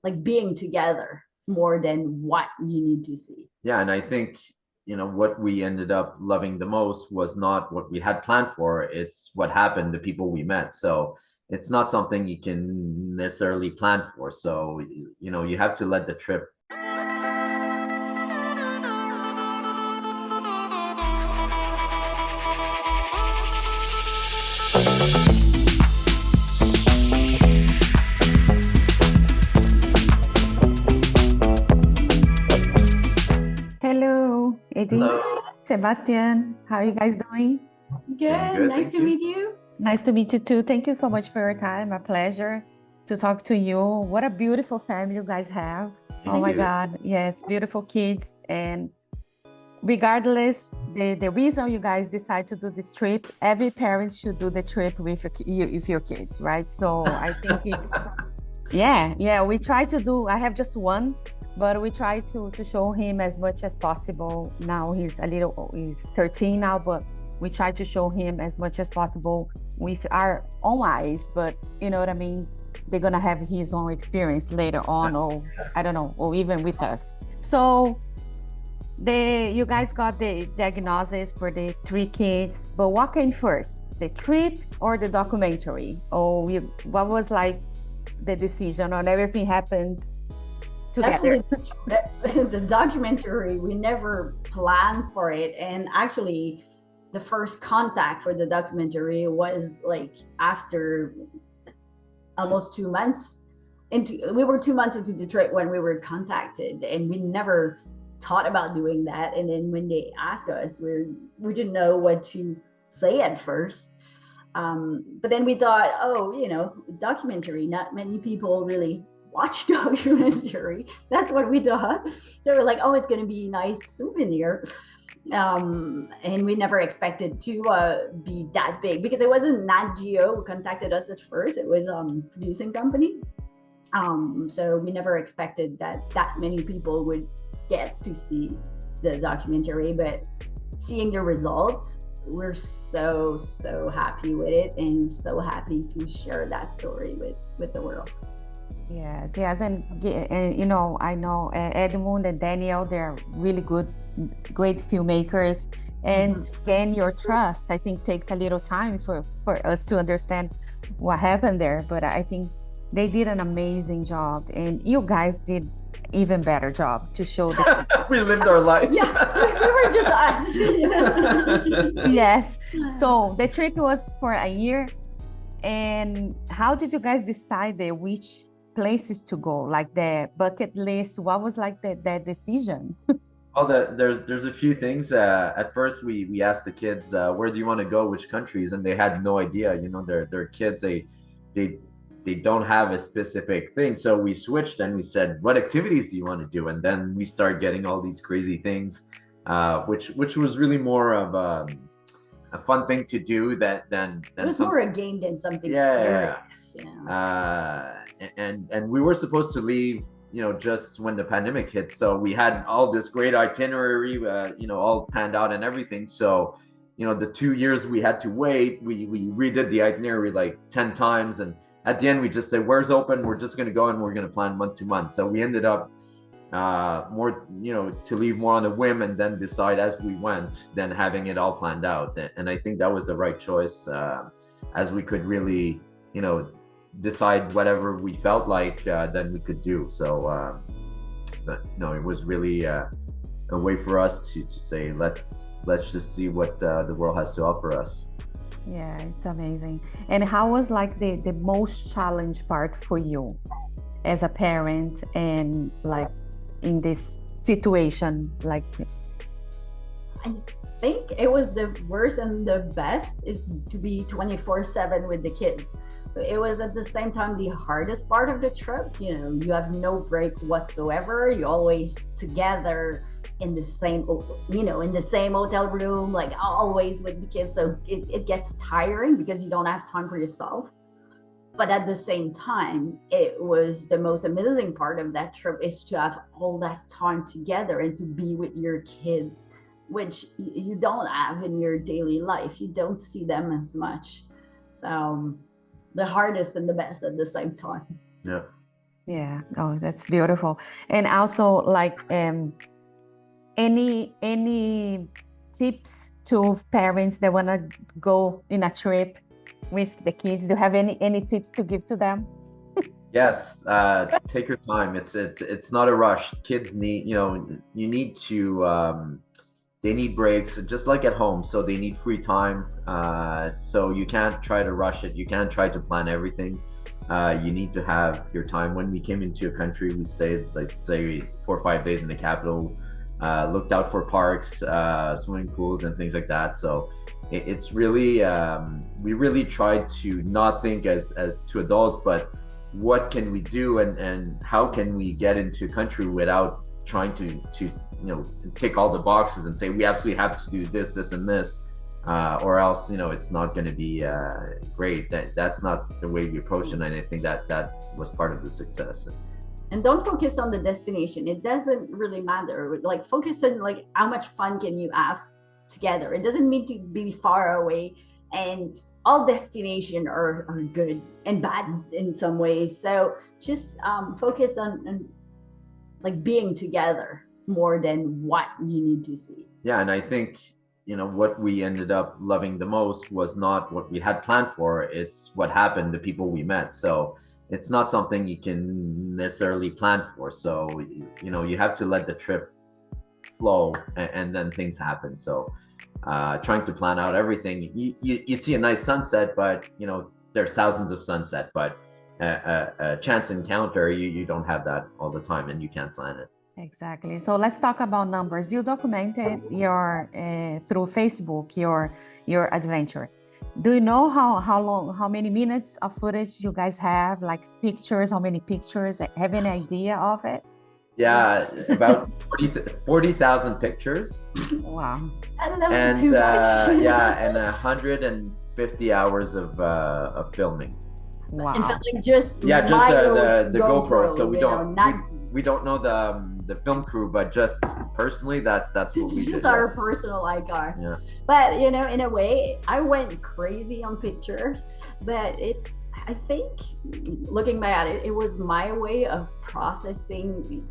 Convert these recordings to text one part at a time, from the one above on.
like being together more than what you need to see. Yeah, and I think, what we ended up loving the most was not what we had planned for. It's what happened, the people we met. So it's not something you can necessarily plan for. So, you have to let the trip. Hello, Edith, Hello. Sebastian. How are you guys doing? Doing Good. good, Nice thank to you. meet you. Nice to meet you too. Thank you so much for your time. A pleasure to talk to you. What a beautiful family you guys have. Oh Thank my you. God. Yes, beautiful kids. And regardless, the reason you guys decide to do this trip, every parent should do the trip with your kids, right? So I think it's yeah, we try to do, I have just one, but we try to show him as much as possible. Now he's 13 now, but we try to show him as much as possible with our own eyes, but you know what I mean? They're gonna have his own experience later on, or I don't know, or even with us. So you guys got the diagnosis for the three kids, but what came first? The trip or the documentary? Or what was like the decision on everything happens together? Definitely the documentary, we never planned for it. And actually, the first contact for the documentary was like after almost 2 months we were 2 months into the trip when we were contacted, and we never thought about doing that. And then when they asked us, we didn't know what to say at first. But then we thought, oh, documentary, not many people really watch documentary. That's what we thought. So we're like, oh, it's going to be a nice souvenir. And we never expected to be that big, because it wasn't Nat Geo who contacted us at first. It was producing company. So we never expected that many people would get to see the documentary. But seeing the results, we're so happy with it, and so happy to share that story with the world. Yes, and I know Edmund and Daniel, they're really great filmmakers. And to gain your trust, I think takes a little time for us to understand what happened there. But I think they did an amazing job, and you guys did even better job to show the We lived our life. Yeah, we were just us. yes. So the trip was for a year. And how did you guys decide which places to go? Like the bucket list, what was like that decision? Well, there's a few things. At first, we asked the kids, where do you want to go, which countries, and they had no idea. They're kids. They they don't have a specific thing. So we switched and we said, what activities do you want to do? And then we start getting all these crazy things, which was really more of a fun thing to do than It was more a game than something Yeah. serious. And we were supposed to leave, just when the pandemic hit. So we had all this great itinerary, all planned out and everything. So, the 2 years we had to wait, we redid the itinerary like 10 times. And at the end, we just said, where's open? We're just going to go and we're going to plan month to month. So we ended up more, to leave more on a whim and then decide as we went than having it all planned out. And I think that was the right choice, as we could really, decide whatever we felt like, then we could do. So, but no, it was really a way for us to say, let's just see what the world has to offer us. Yeah, it's amazing. And how was like the most challenge part for you as a parent and like in this situation? Like, I think it was the worst and the best is to be 24/7 with the kids. So it was at the same time the hardest part of the trip. You have no break whatsoever. You're always together in the same, in the same hotel room, like always with the kids. So it gets tiring because you don't have time for yourself. But at the same time, it was the most amazing part of that trip is to have all that time together and to be with your kids, which you don't have in your daily life. You don't see them as much. So the hardest and the best at the same time. Yeah. Yeah. Oh, that's beautiful. And also, like, any tips to parents that want to go in a trip with the kids? Do you have any tips to give to them? Yes, take your time. It's not a rush. Kids need, you need to they need breaks just like at home. So they need free time. So you can't try to rush it. You can't try to plan everything. You need to have your time. When we came into a country, we stayed like say 4 or 5 days in the capital, looked out for parks, swimming pools and things like that. So it's really we really tried to not think as two adults, but what can we do and how can we get into a country without trying to tick all the boxes and say we absolutely have to do this and this, or else it's not going to be great. That's not the way we approach it, and I think that was part of the success. And don't focus on the destination. It doesn't really matter. Like focus on like how much fun can you have together. It doesn't need to be far away, and all destinations are good and bad in some ways. So just focus on like being together more than what you need to see. Yeah, and I think what we ended up loving the most was not what we had planned for. It's what happened, the people we met. So it's not something you can necessarily plan for. So you have to let the trip flow, and then things happen. So trying to plan out everything, you see a nice sunset, but there's thousands of sunset, but a chance encounter, you don't have that all the time, and you can't plan it. Exactly. So let's talk about numbers. You documented your through Facebook your adventure. Do you know how many minutes of footage you guys have, like pictures, how many pictures? Have any idea of it? Yeah, about 40,000 pictures. Wow. I love And it too much. yeah, and 150 hours of filming. Wow. In fact, like just Yeah, just the GoPro. So we don't not we don't know the film crew, but just personally, that's what we it's did. just our personal car. Yeah. But in a way, I went crazy on pictures, but I think looking back at it, it was my way of processing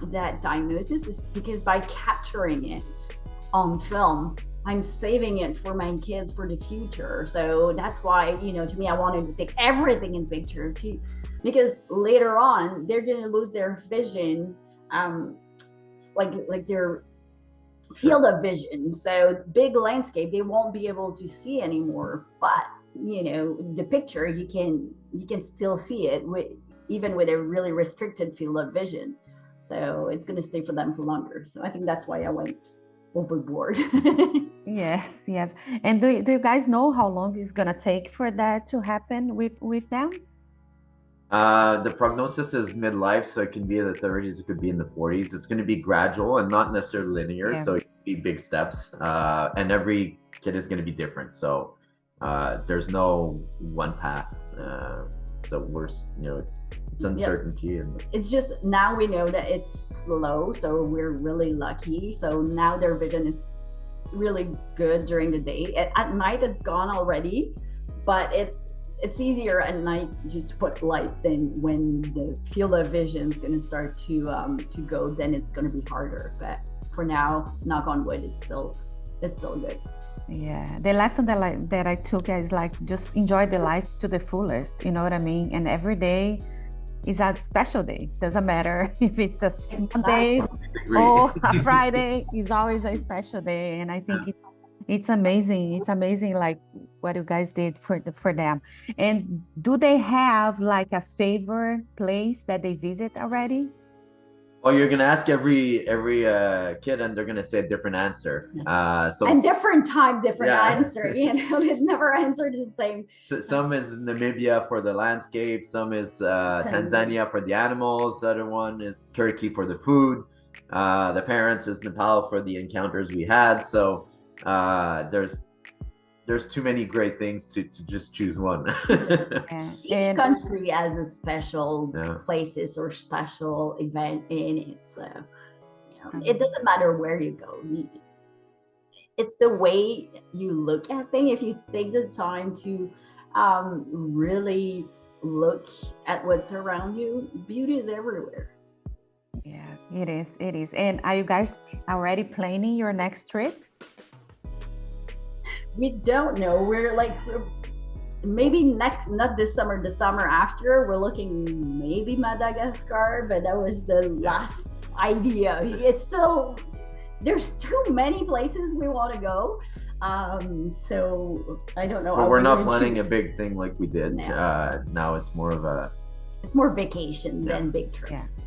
that diagnosis, is because by capturing it on film, I'm saving it for my kids for the future. So that's why, to me, I wanted to take everything in picture too, because later on they're going to lose their vision, like their field of vision. So big landscape, they won't be able to see anymore. But the picture, you can still see it even with a really restricted field of vision. So it's going to stay for them for longer. So I think that's why I went overboard. Yes. And do you guys know how long it's gonna take for that to happen with them? The prognosis is midlife, so it can be in the 30s, it could be in the 40s. It's going to be gradual and not necessarily linear, Yeah. so it could be big steps. And every kid is going to be different, so there's no one path. So it's uncertainty, and it's just now we know that it's slow, so we're really lucky. So now their vision is really good during the day. At night it's gone already, but it's easier at night just to put lights. Then when the field of vision is going to start to go, then it's going to be harder. But for now, knock on wood, it's still good. Yeah, the lesson that I took is like just enjoy the life to the fullest. You know what I mean? And every day is a special day. Doesn't matter if it's a Sunday or a Friday. It's always a special day. And I think it's amazing. It's amazing, like what you guys did for them. And do they have like a favorite place that they visit already? well, you're gonna ask every kid, and they're gonna say a different answer. So And different time, different Yeah. answer. They never answered the same. some is Namibia for the landscape, some is Tanzania for the animals, the other one is Turkey for the food, the parents is Nepal for the encounters we had. So there's too many great things to just choose one. Yeah. Each country has a special Yeah. places or special event in it. So it doesn't matter where you go. It's the way you look at things. If you take the time to really look at what's around you, beauty is everywhere. Yeah, it is. It is. And are you guys already planning your next trip? We don't know. We're maybe not this summer, the summer after. We're looking maybe Madagascar, but that was the last idea. It's still, there's too many places we want to go. So I don't know. But we're not planning a big thing like we did. No. Now it's more of a... It's more vacation than big trips. Yeah.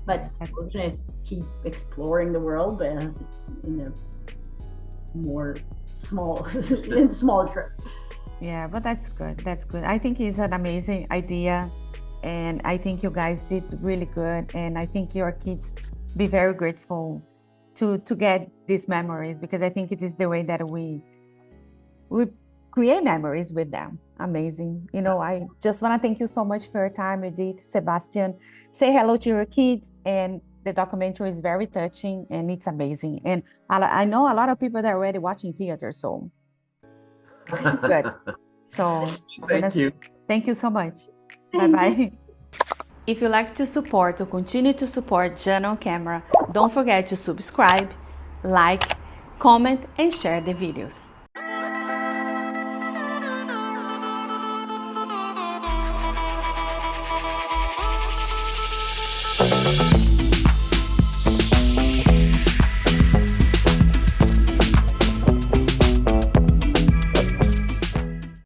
But we're going to keep exploring the world, but in a more small trip. Yeah, but that's good. That's good. I think it's an amazing idea, and I think you guys did really good. And I think your kids be very grateful to get these memories, because I think it is the way that we create memories with them. Amazing. You know, I just want to thank you so much for your time, Edith, Sebastian. Say hello to your kids, and the documentary is very touching and it's amazing. And I know a lot of people that are already watching theater, so it's good. So thank you so much. Bye-bye. If you like to support or continue to support Jana on Camera, don't forget to subscribe, like, comment, and share the videos.